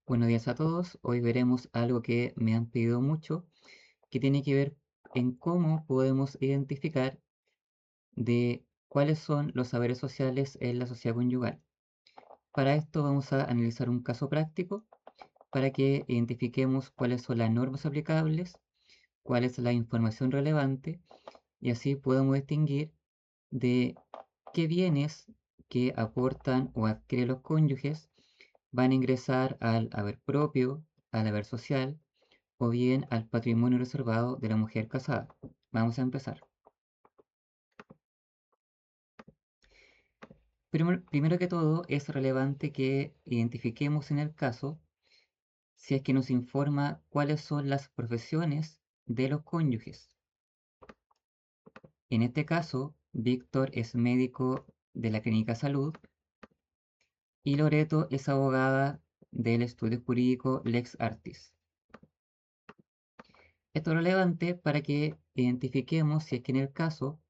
Buenos días a todos. Hoy veremos algo que me han pedido mucho, que tiene que ver en cómo podemos identificar de cuáles son los saberes sociales en la sociedad conyugal. Para esto vamos a analizar un caso práctico para que identifiquemos cuáles son las normas aplicables, cuál es la información relevante y así podemos distinguir de qué bienes que aportan o adquieren los cónyuges van a ingresar al haber propio, al haber social o bien al patrimonio reservado de la mujer casada. Vamos a empezar. Primero que todo, es relevante que identifiquemos en el caso si es que nos informa cuáles son las profesiones de los cónyuges. En este caso, Víctor es médico de la Clínica Salud y Loreto es abogada del estudio jurídico Lex Artis. Esto es relevante para que identifiquemos si es que en el caso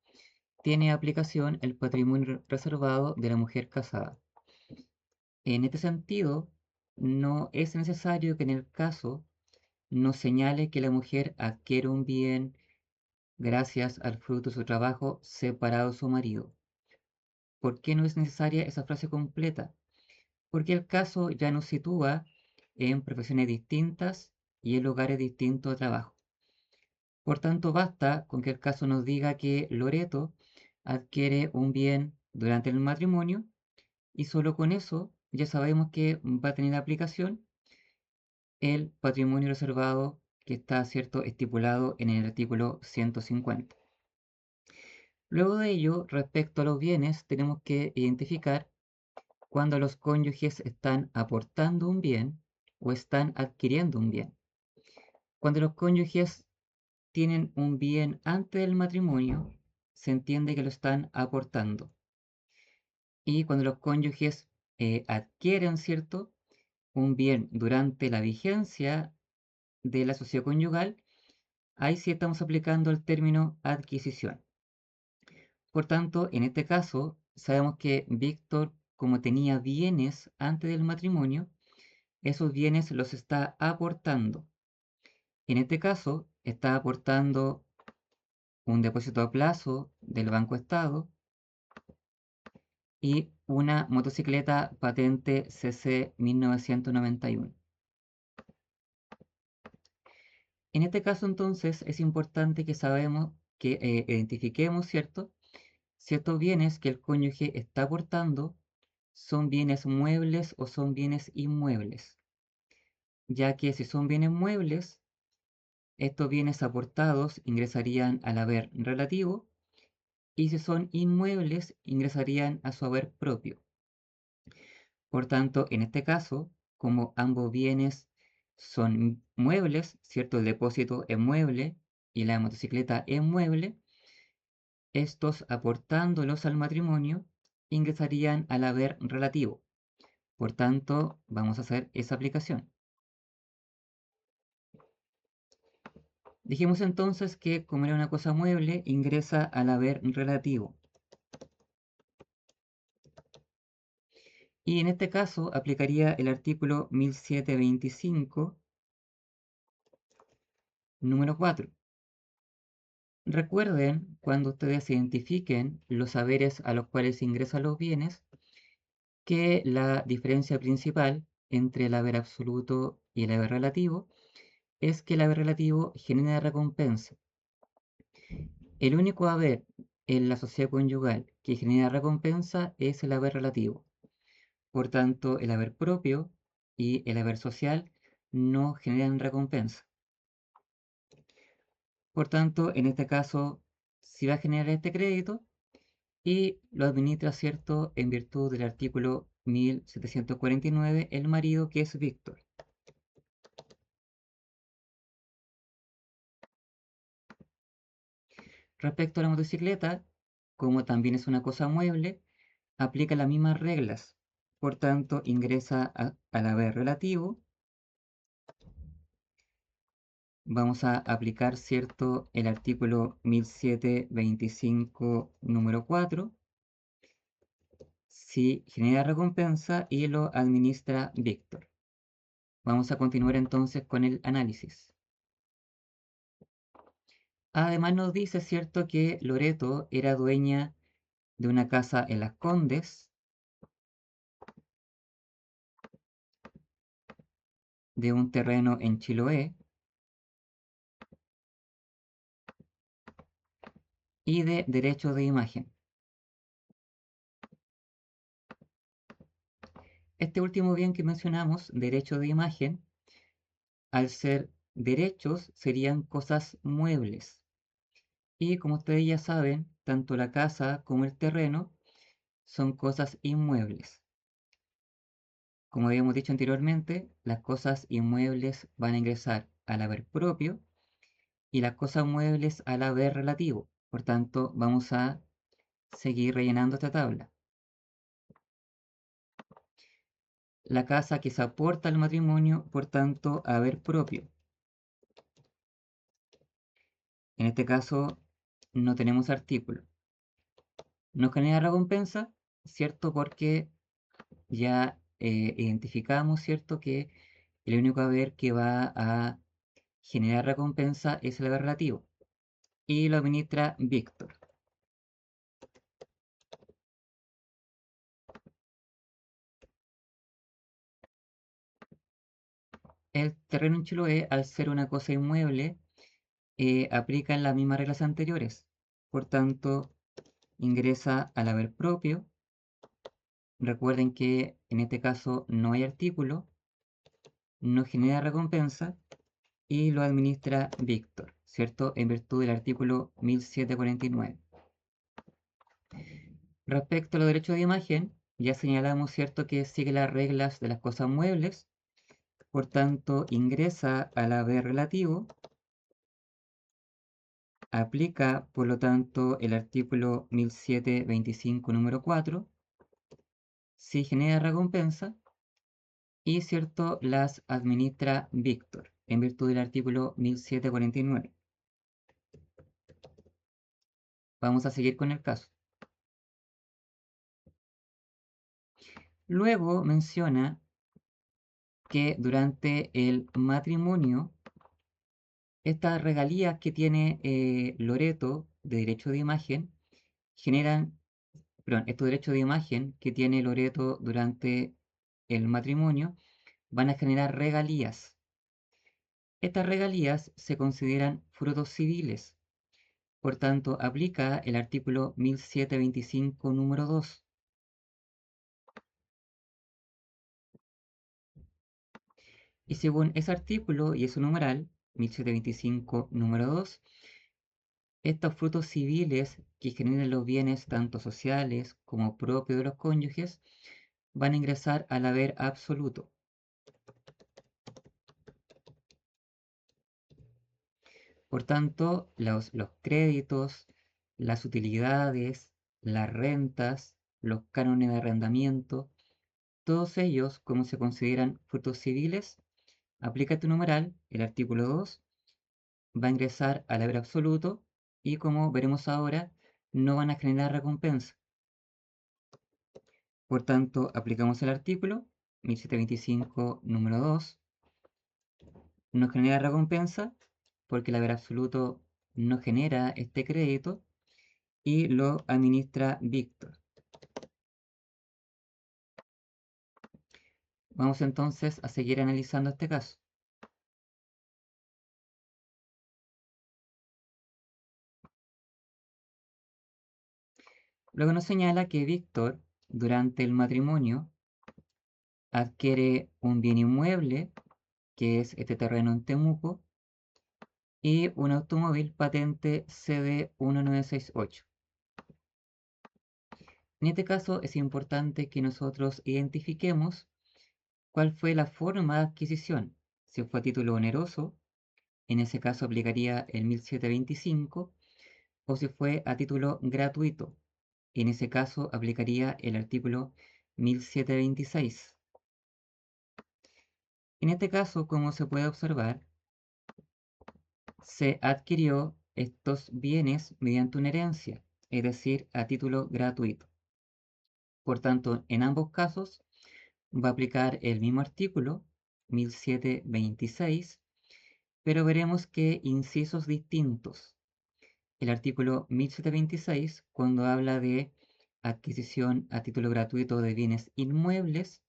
tiene aplicación el patrimonio reservado de la mujer casada. En este sentido, no es necesario que en el caso nos señale que la mujer adquiere un bien gracias al fruto de su trabajo separado de su marido. ¿Por qué no es necesaria esa frase completa? Porque el caso ya nos sitúa en profesiones distintas y en lugares distintos de trabajo. Por tanto, basta con que el caso nos diga que Loreto adquiere un bien durante el matrimonio y solo con eso ya sabemos que va a tener aplicación el patrimonio reservado que está, cierto, estipulado en el artículo 150. Luego de ello, respecto a los bienes, tenemos que identificar cuando los cónyuges están aportando un bien o están adquiriendo un bien. Cuando los cónyuges tienen un bien antes del matrimonio, se entiende que lo están aportando. Y cuando los cónyuges adquieren, ¿cierto?, un bien durante la vigencia de la sociedad conyugal, ahí sí estamos aplicando el término adquisición. Por tanto, en este caso, sabemos que Víctor, como tenía bienes antes del matrimonio, esos bienes los está aportando. En este caso, está aportando un depósito a plazo del Banco Estado y una motocicleta patente CC 1991. En este caso, entonces, es importante que identifiquemos, ¿cierto?, ciertos bienes que el cónyuge está aportando son bienes muebles o son bienes inmuebles, ya que si son bienes muebles, estos bienes aportados ingresarían al haber relativo y si son inmuebles ingresarían a su haber propio. Por tanto, en este caso, como ambos bienes son muebles, ¿cierto? El depósito es mueble y la motocicleta es mueble, estos aportándolos al matrimonio ingresarían al haber relativo. Por tanto, vamos a hacer esa aplicación. Dijimos entonces que como era una cosa mueble, ingresa al haber relativo. Y en este caso aplicaría el artículo 1725, número 4. Recuerden, cuando ustedes identifiquen los haberes a los cuales ingresan los bienes, que la diferencia principal entre el haber absoluto y el haber relativo es que el haber relativo genera recompensa. El único haber en la sociedad conyugal que genera recompensa es el haber relativo. Por tanto, el haber propio y el haber social no generan recompensa. Por tanto, en este caso, si va a generar este crédito y lo administra, ¿cierto?, en virtud del artículo 1749, el marido, que es Víctor. Respecto a la motocicleta, como también es una cosa mueble, aplica las mismas reglas. Por tanto, ingresa al haber relativo. Vamos a aplicar, ¿cierto?, el artículo 1725, número 4. Si genera recompensa y lo administra Víctor. Vamos a continuar entonces con el análisis. Además nos dice, ¿cierto?, que Loreto era dueña de una casa en Las Condes, de un terreno en Chiloé y de derechos de imagen. Este último bien que mencionamos, derecho de imagen, al ser derechos serían cosas muebles. Y como ustedes ya saben, tanto la casa como el terreno son cosas inmuebles. Como habíamos dicho anteriormente, las cosas inmuebles van a ingresar al haber propio y las cosas muebles al haber relativo. Por tanto, vamos a seguir rellenando esta tabla. La casa que se aporta al matrimonio, por tanto, haber propio. En este caso, no tenemos artículo. Nos genera recompensa, ¿cierto? Porque ya identificamos, ¿cierto?, que el único haber que va a generar recompensa es el haber relativo. Y lo administra Víctor. El terreno en Chiloé, al ser una cosa inmueble, aplica en las mismas reglas anteriores. Por tanto, ingresa al haber propio. Recuerden que en este caso no hay artículo, no genera recompensa y lo administra Víctor, ¿cierto? En virtud del artículo 1749. Respecto a los derechos de imagen, ya señalamos, ¿cierto?, que sigue las reglas de las cosas muebles, por tanto ingresa al haber relativo, aplica por lo tanto el artículo 1725 número 4, si genera recompensa y, ¿cierto?, las administra Víctor en virtud del artículo 1749. Vamos a seguir con el caso. Luego menciona que durante el matrimonio, estas regalías que tiene Loreto de derecho de imagen generan, perdón, estos derechos de imagen que tiene Loreto durante el matrimonio van a generar regalías. Estas regalías se consideran frutos civiles, por tanto aplica el artículo 1725 número 2. Y según ese artículo y ese numeral, 1725 número 2, estos frutos civiles que generan los bienes tanto sociales como propios de los cónyuges van a ingresar al haber absoluto. Por tanto, los créditos, las utilidades, las rentas, los cánones de arrendamiento, todos ellos, como se consideran frutos civiles, aplica este numeral, el artículo 2, va a ingresar al haber absoluto y, como veremos ahora, no van a generar recompensa. Por tanto, aplicamos el artículo 1725 número 2, no genera recompensa porque el haber absoluto no genera este crédito y lo administra Víctor. Vamos entonces a seguir analizando este caso. Luego nos señala que Víctor, durante el matrimonio, adquiere un bien inmueble, que es este terreno en Temuco, y un automóvil patente CD 1968. En este caso es importante que nosotros identifiquemos cuál fue la forma de adquisición. Si fue a título oneroso, en ese caso aplicaría el 1725, o si fue a título gratuito, en ese caso aplicaría el artículo 1726. En este caso, como se puede observar, se adquirió estos bienes mediante una herencia, es decir, a título gratuito. Por tanto, en ambos casos va a aplicar el mismo artículo 1726, pero veremos que incisos distintos. El artículo 1726, cuando habla de adquisición a título gratuito de bienes inmuebles,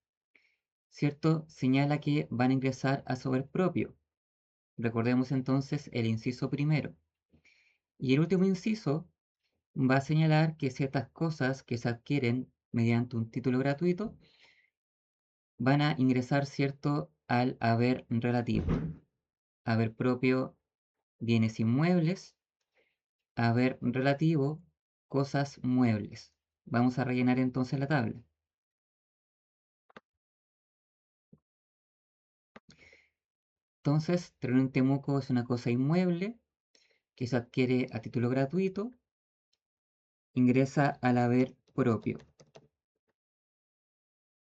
¿cierto? Señala que van a ingresar a su haber propio. Recordemos entonces el inciso primero. Y el último inciso va a señalar que ciertas cosas que se adquieren mediante un título gratuito van a ingresar, ¿cierto?, al haber relativo. Haber propio, bienes inmuebles; haber relativo, cosas muebles. Vamos a rellenar entonces la tabla. Entonces, terreno en Temuco es una cosa inmueble que se adquiere a título gratuito, ingresa al haber propio.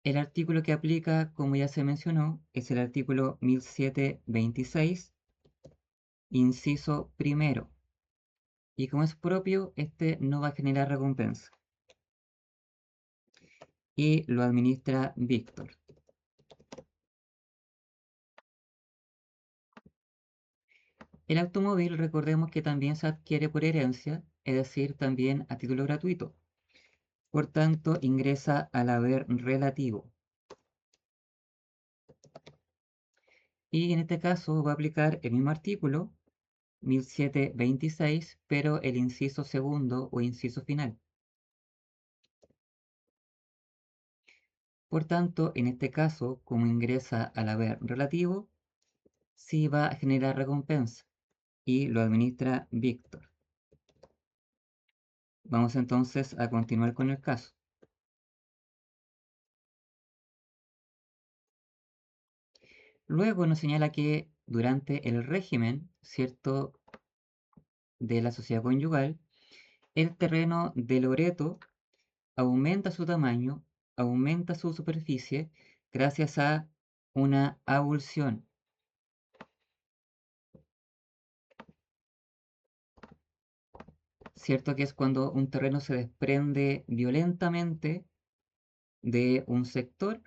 El artículo que aplica, como ya se mencionó, es el artículo 1726, inciso primero. Y como es propio, este no va a generar recompensa. Y lo administra Víctor. El automóvil, recordemos que también se adquiere por herencia, es decir, también a título gratuito. Por tanto, ingresa al haber relativo. Y en este caso va a aplicar el mismo artículo, 1726, pero el inciso segundo o inciso final. Por tanto, en este caso, como ingresa al haber relativo, sí va a generar recompensa y lo administra Víctor. Vamos entonces a continuar con el caso. Luego nos señala que durante el régimen, ¿cierto?, de la sociedad conyugal, el terreno de Loreto aumenta su tamaño, aumenta su superficie gracias a una avulsión. Cierto que es cuando un terreno se desprende violentamente de un sector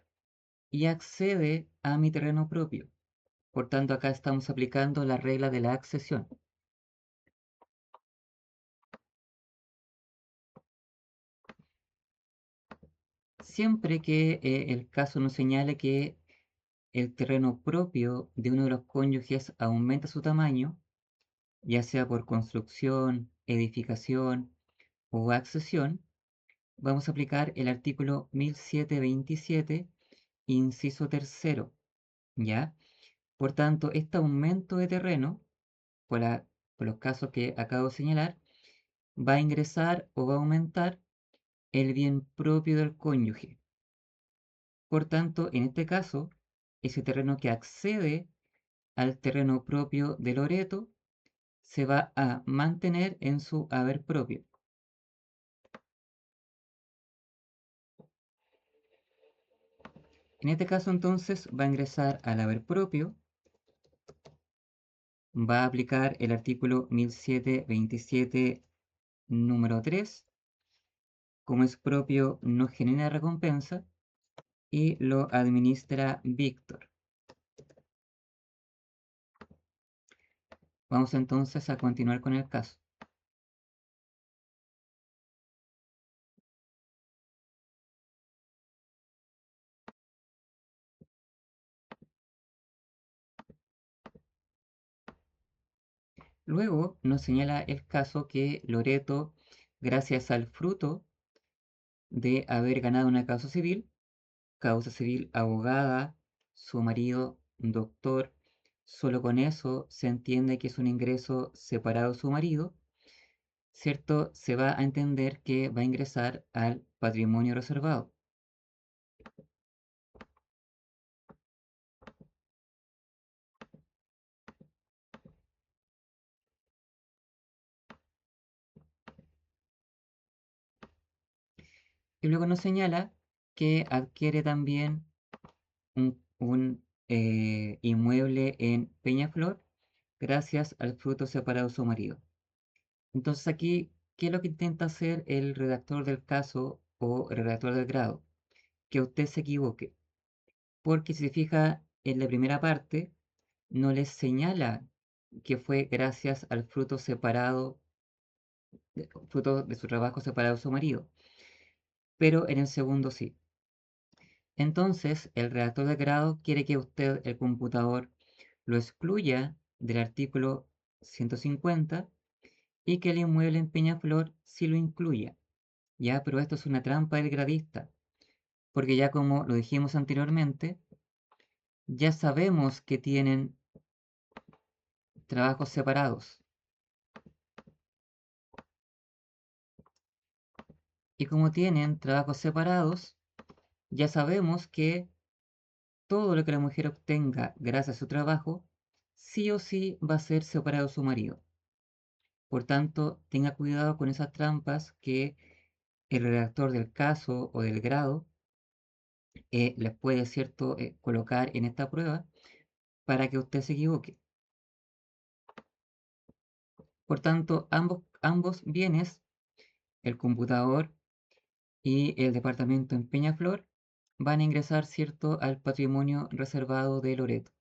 y accede a mi terreno propio. Por tanto, acá estamos aplicando la regla de la accesión. Siempre que el caso nos señale que el terreno propio de uno de los cónyuges aumenta su tamaño, ya sea por construcción, edificación o accesión, vamos a aplicar el artículo 1727, inciso tercero, ¿ya? Por tanto, este aumento de terreno, por, por los casos que acabo de señalar, va a ingresar o va a aumentar el bien propio del cónyuge. Por tanto, en este caso, ese terreno que accede al terreno propio de Loreto se va a mantener en su haber propio. En este caso, entonces, va a ingresar al haber propio, va a aplicar el artículo 1727, número 3, como es propio no genera recompensa, y lo administra Víctor. Vamos entonces a continuar con el caso. Luego nos señala el caso que Loreto, gracias al fruto de haber ganado una causa civil abogada, su marido doctor, solo con eso se entiende que es un ingreso separado de su marido, ¿cierto? Se va a entender que va a ingresar al patrimonio reservado. Y luego nos señala que adquiere también un inmueble en Peñaflor gracias al fruto separado de su marido. Entonces aquí, ¿qué es lo que intenta hacer el redactor del caso o el redactor del grado? Que usted se equivoque. Porque si se fija, en la primera parte no les señala que fue gracias al fruto separado, fruto de su trabajo separado de su marido, pero en el segundo sí. Entonces, el redactor de grado quiere que usted, el computador, lo excluya del artículo 150 y que el inmueble en Peñaflor sí lo incluya. Ya, pero esto es una trampa del gradista, porque ya como lo dijimos anteriormente, ya sabemos que tienen trabajos separados. Y como tienen trabajos separados, ya sabemos que todo lo que la mujer obtenga gracias a su trabajo, sí o sí va a ser separado de su marido. Por tanto, tenga cuidado con esas trampas que el redactor del caso o del grado les puede, cierto, colocar en esta prueba para que usted se equivoque. Por tanto, ambos bienes, el computador y el departamento en Peñaflor, van a ingresar, cierto, al patrimonio reservado de Loreto.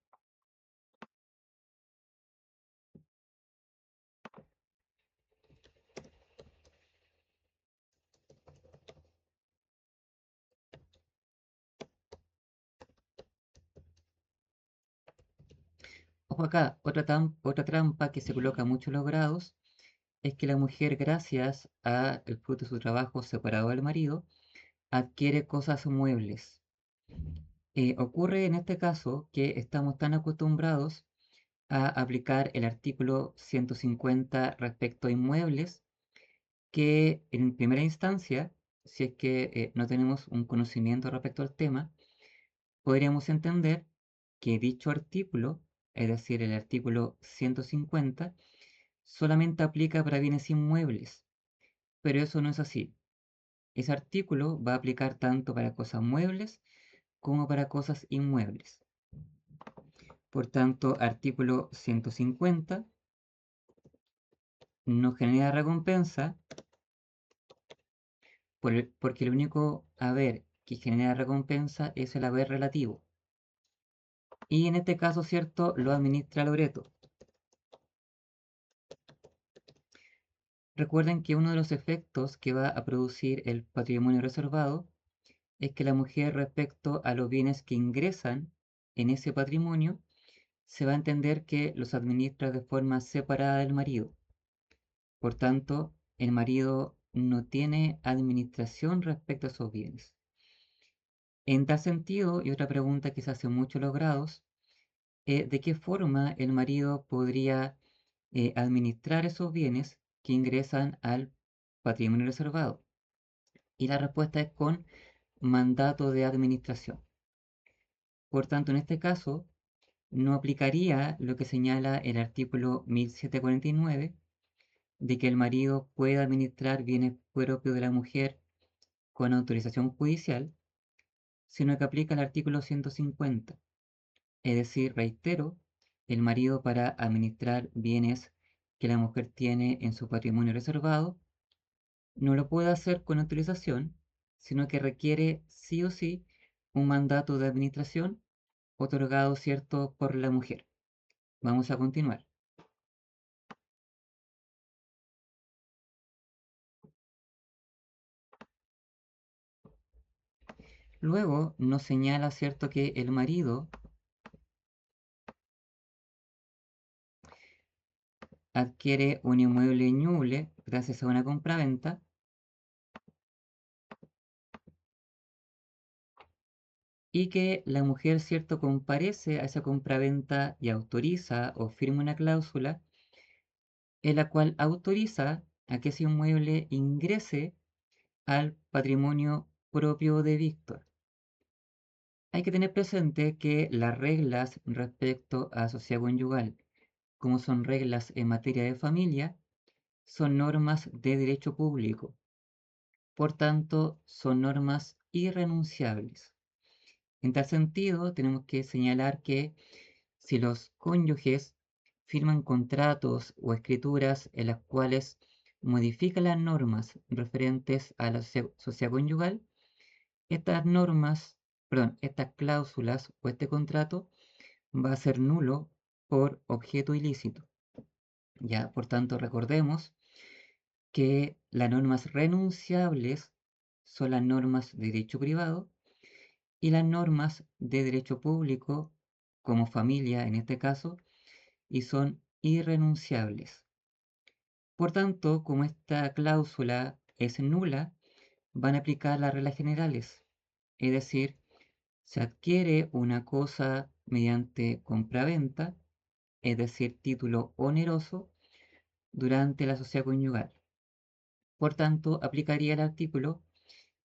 Ojo acá, otra trampa que se coloca mucho en los grados es que la mujer, gracias al fruto de su trabajo separado del marido, adquiere cosas muebles. Ocurre en este caso que estamos tan acostumbrados a aplicar el artículo 150 respecto a inmuebles que en primera instancia, si es que no tenemos un conocimiento respecto al tema, podríamos entender que dicho artículo, es decir, el artículo 150, solamente aplica para bienes inmuebles, pero eso no es así. Ese artículo va a aplicar tanto para cosas muebles como para cosas inmuebles. Por tanto, artículo 150 no genera recompensa porque el único haber que genera recompensa es el haber relativo. Y en este caso, cierto, lo administra Loreto. Recuerden que uno de los efectos que va a producir el patrimonio reservado es que la mujer, respecto a los bienes que ingresan en ese patrimonio, se va a entender que los administra de forma separada del marido. Por tanto, el marido no tiene administración respecto a esos bienes. En tal sentido, y otra pregunta que se hace mucho en los grados, ¿de qué forma el marido podría administrar esos bienes que ingresan al patrimonio reservado? Y la respuesta es con mandato de administración. Por tanto, en este caso, no aplicaría lo que señala el artículo 1749 de que el marido pueda administrar bienes propios de la mujer con autorización judicial, sino que aplica el artículo 150. Es decir, reitero, el marido para administrar bienes que la mujer tiene en su patrimonio reservado no lo puede hacer con autorización, sino que requiere sí o sí un mandato de administración otorgado, cierto, por la mujer. Vamos a continuar. Luego nos señala, cierto, que el marido adquiere un inmueble inmueble gracias a una compraventa y que la mujer, cierto, comparece a esa compraventa y autoriza o firma una cláusula en la cual autoriza a que ese inmueble ingrese al patrimonio propio de Víctor. Hay que tener presente que las reglas respecto a sociedad conyugal, como son reglas en materia de familia, son normas de derecho público. Por tanto, son normas irrenunciables. En tal sentido, tenemos que señalar que si los cónyuges firman contratos o escrituras en las cuales modifican las normas referentes a la sociedad conyugal, estas normas, perdón, estas cláusulas o este contrato va a ser nulo por objeto ilícito. Ya, por tanto, recordemos que las normas renunciables son las normas de derecho privado y las normas de derecho público, como familia en este caso, y son irrenunciables. Por tanto, como esta cláusula es nula, van a aplicar las reglas generales, es decir, se adquiere una cosa mediante compraventa, es decir, título oneroso, durante la sociedad conyugal. Por tanto, aplicaría el artículo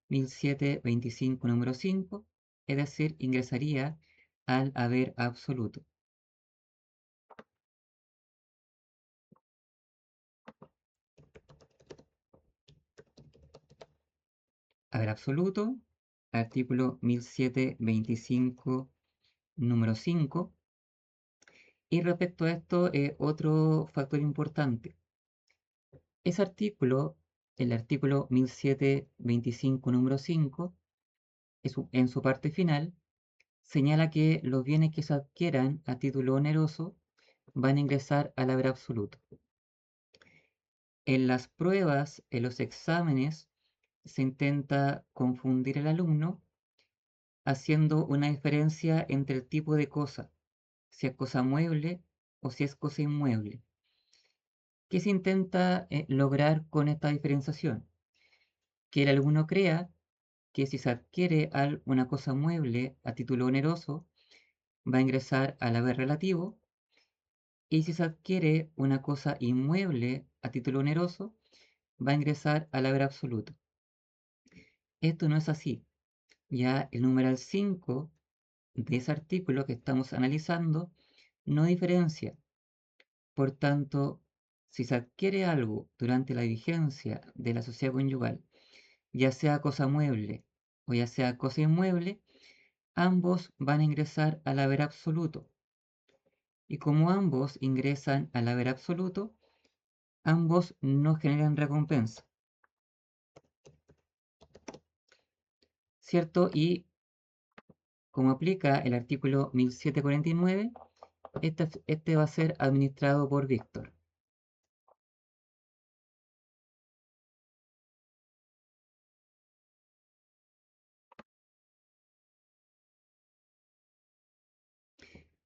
1725 número 5, es decir, ingresaría al haber absoluto. Haber absoluto, artículo 1725 número 5. Y respecto a esto, otro factor importante. Ese artículo, el artículo 1725 número 5, en su parte final, señala que los bienes que se adquieran a título oneroso van a ingresar al haber absoluto. En las pruebas, en los exámenes, se intenta confundir al alumno haciendo una diferencia entre el tipo de cosa, si es cosa mueble o si es cosa inmueble. ¿Qué se intenta lograr con esta diferenciación? Que el alumno crea que si se adquiere una cosa mueble a título oneroso, va a ingresar al haber relativo, y si se adquiere una cosa inmueble a título oneroso, va a ingresar al haber absoluto. Esto no es así. Ya el numeral 5 de ese artículo que estamos analizando no diferencia. Por tanto, si se adquiere algo durante la vigencia de la sociedad conyugal, ya sea cosa mueble o ya sea cosa inmueble, ambos van a ingresar al haber absoluto. Y como ambos ingresan al haber absoluto, ambos no generan recompensa. ¿Cierto? Y como aplica el artículo 1749, este va a ser administrado por Víctor.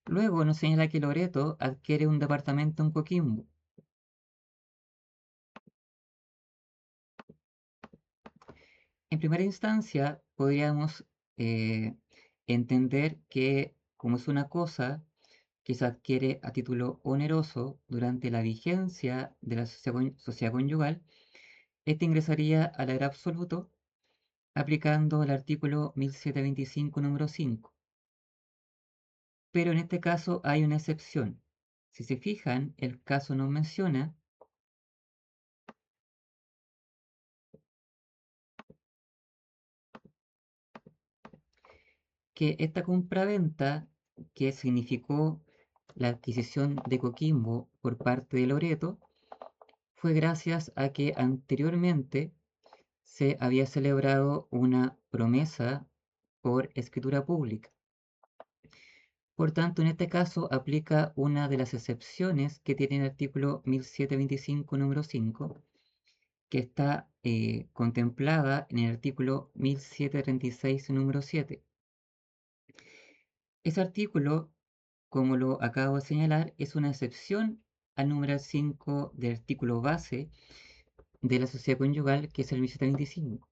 Luego nos señala que Loreto adquiere un departamento en Coquimbo. En primera instancia, podríamos entender que como es una cosa que se adquiere a título oneroso durante la vigencia de la sociedad conyugal, este ingresaría al haber absoluto aplicando el artículo 1725 número 5. Pero en este caso hay una excepción. Si se fijan, el caso nos menciona que esta compraventa, que significó la adquisición de Coquimbo por parte de Loreto, fue gracias a que anteriormente se había celebrado una promesa por escritura pública. Por tanto, en este caso aplica una de las excepciones que tiene el artículo 1725 número 5, que está contemplada en el artículo 1736 número 7. Ese artículo, como lo acabo de señalar, es una excepción al número 5 del artículo base de la sociedad conyugal, que es el 1725.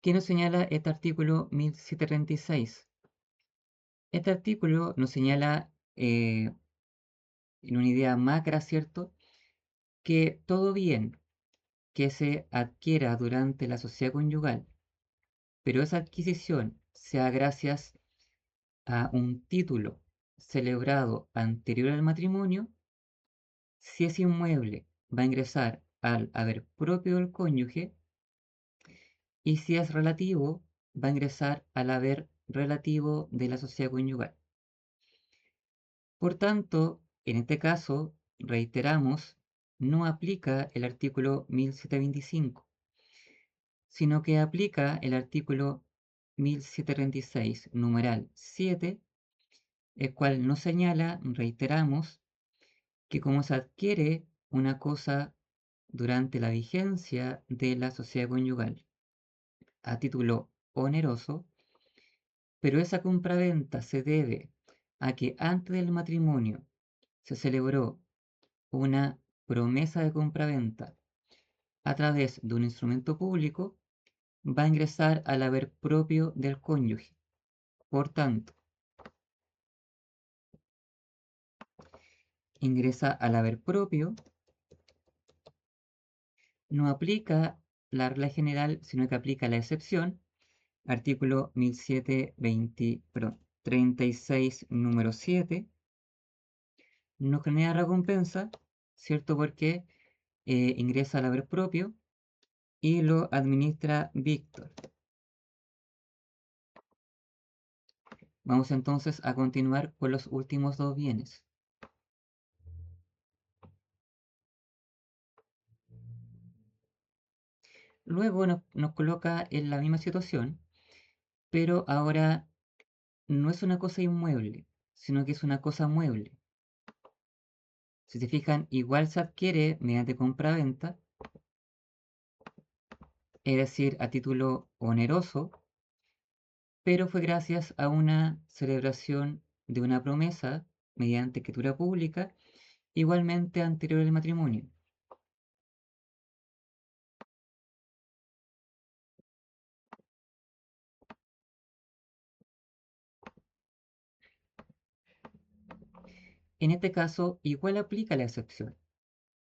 ¿Qué nos señala este artículo 1736? Este artículo nos señala en una idea macra, ¿cierto?, que todo bien que se adquiera durante la sociedad conyugal, pero esa adquisición sea gracias a un título celebrado anterior al matrimonio, si es inmueble, va a ingresar al haber propio del cónyuge, y si es relativo, va a ingresar al haber relativo de la sociedad conyugal. Por tanto, en este caso, reiteramos, no aplica el artículo 1725, sino que aplica el artículo 1736, numeral 7, el cual nos señala, reiteramos, que como se adquiere una cosa durante la vigencia de la sociedad conyugal a título oneroso, pero esa compraventa se debe a que antes del matrimonio se celebró una promesa de compraventa a través de un instrumento público, va a ingresar al haber propio del cónyuge. Por tanto, ingresa al haber propio, no aplica la regla general, sino que aplica la excepción, artículo 36, número 7, no genera recompensa, ¿cierto? Porque ingresa al haber propio y lo administra Víctor. Vamos entonces a continuar con los últimos dos bienes. Luego nos coloca en la misma situación, pero ahora no es una cosa inmueble, sino que es una cosa mueble. Si se fijan, igual se adquiere mediante compra-venta, es decir, a título oneroso, pero fue gracias a una celebración de una promesa mediante escritura pública, igualmente anterior al matrimonio. En este caso, igual aplica la excepción.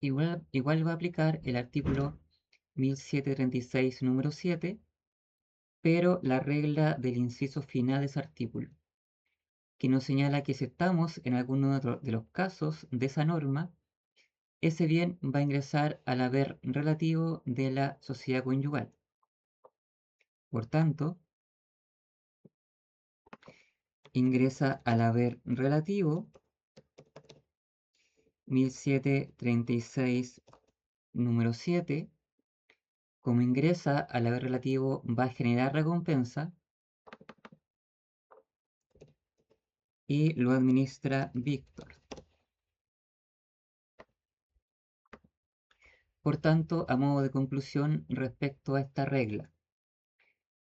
Igual va a aplicar el artículo 1736, número 7, pero la regla del inciso final de ese artículo, que nos señala que si estamos en alguno de los casos de esa norma, ese bien va a ingresar al haber relativo de la sociedad conyugal. Por tanto, ingresa al haber relativo 1736, número 7. Como ingresa al haber relativo, va a generar recompensa y lo administra Víctor. Por tanto, a modo de conclusión respecto a esta regla,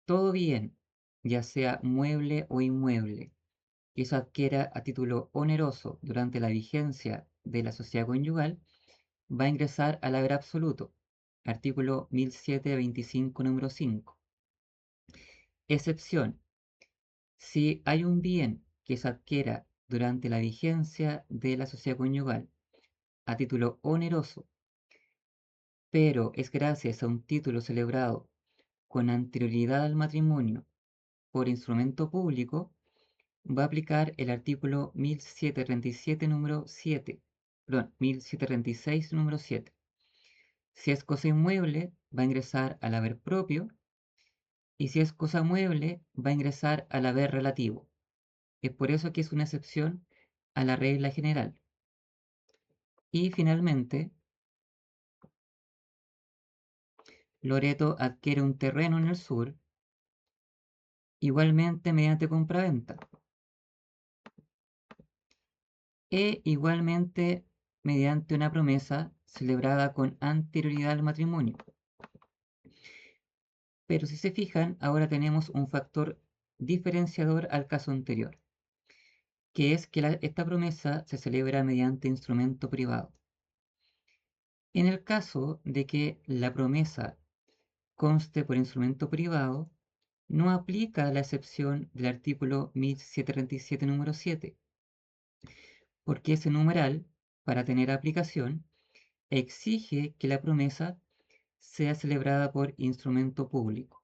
todo bien, ya sea mueble o inmueble, que se adquiera a título oneroso durante la vigencia de la sociedad conyugal, va a ingresar al haber absoluto. Artículo 1725, número 5. Excepción: si hay un bien que se adquiera durante la vigencia de la sociedad conyugal a título oneroso, pero es gracias a un título celebrado con anterioridad al matrimonio por instrumento público, va a aplicar el artículo 1737, número 7, perdón, 1736, número 7. Si es cosa inmueble, va a ingresar al haber propio, y si es cosa mueble, va a ingresar al haber relativo. Es por eso que es una excepción a la regla general. Y finalmente, Loreto adquiere un terreno en el sur, igualmente mediante compraventa, e igualmente mediante una promesa celebrada con anterioridad al matrimonio. Pero si se fijan, ahora tenemos un factor diferenciador al caso anterior, que es que esta promesa se celebra mediante instrumento privado. En el caso de que la promesa conste por instrumento privado, no aplica la excepción del artículo 1737, número 7, porque ese numeral, para tener aplicación, exige que la promesa sea celebrada por instrumento público.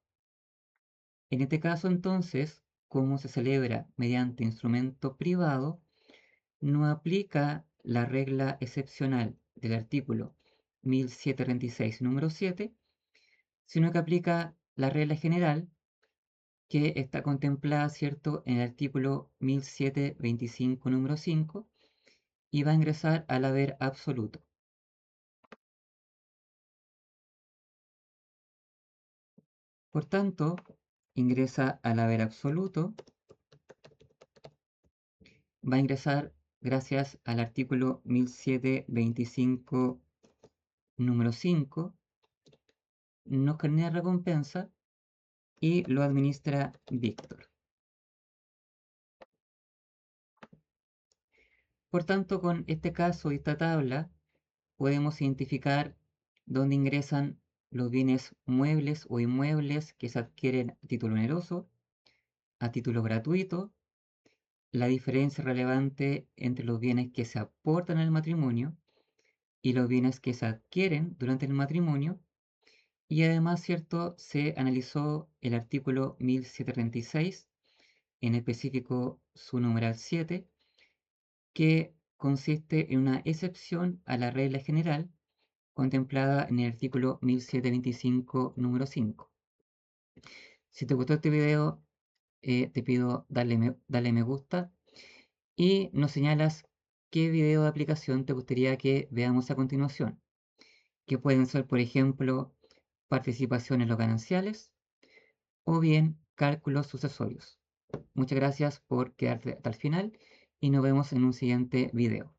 En este caso, entonces, como se celebra mediante instrumento privado, no aplica la regla excepcional del artículo 1736, número 7, sino que aplica la regla general que está contemplada, ¿cierto?, en el artículo 1725, número 5, y va a ingresar al haber absoluto. Por tanto, ingresa al haber absoluto va a ingresar gracias al artículo 1725, número 5, nos genera recompensa y lo administra Víctor. Por tanto, con este caso y esta tabla podemos identificar dónde ingresan los bienes muebles o inmuebles que se adquieren a título oneroso, a título gratuito, la diferencia relevante entre los bienes que se aportan al matrimonio y los bienes que se adquieren durante el matrimonio, y además, ¿cierto?, se analizó el artículo 1736, en específico su numeral 7, que consiste en una excepción a la regla general contemplada en el artículo 1725, número 5. Si te gustó este video, te pido darle me gusta y nos señalas qué video de aplicación te gustaría que veamos a continuación, que pueden ser, por ejemplo, participación en los gananciales o bien cálculos sucesorios. Muchas gracias por quedarte hasta el final y nos vemos en un siguiente video.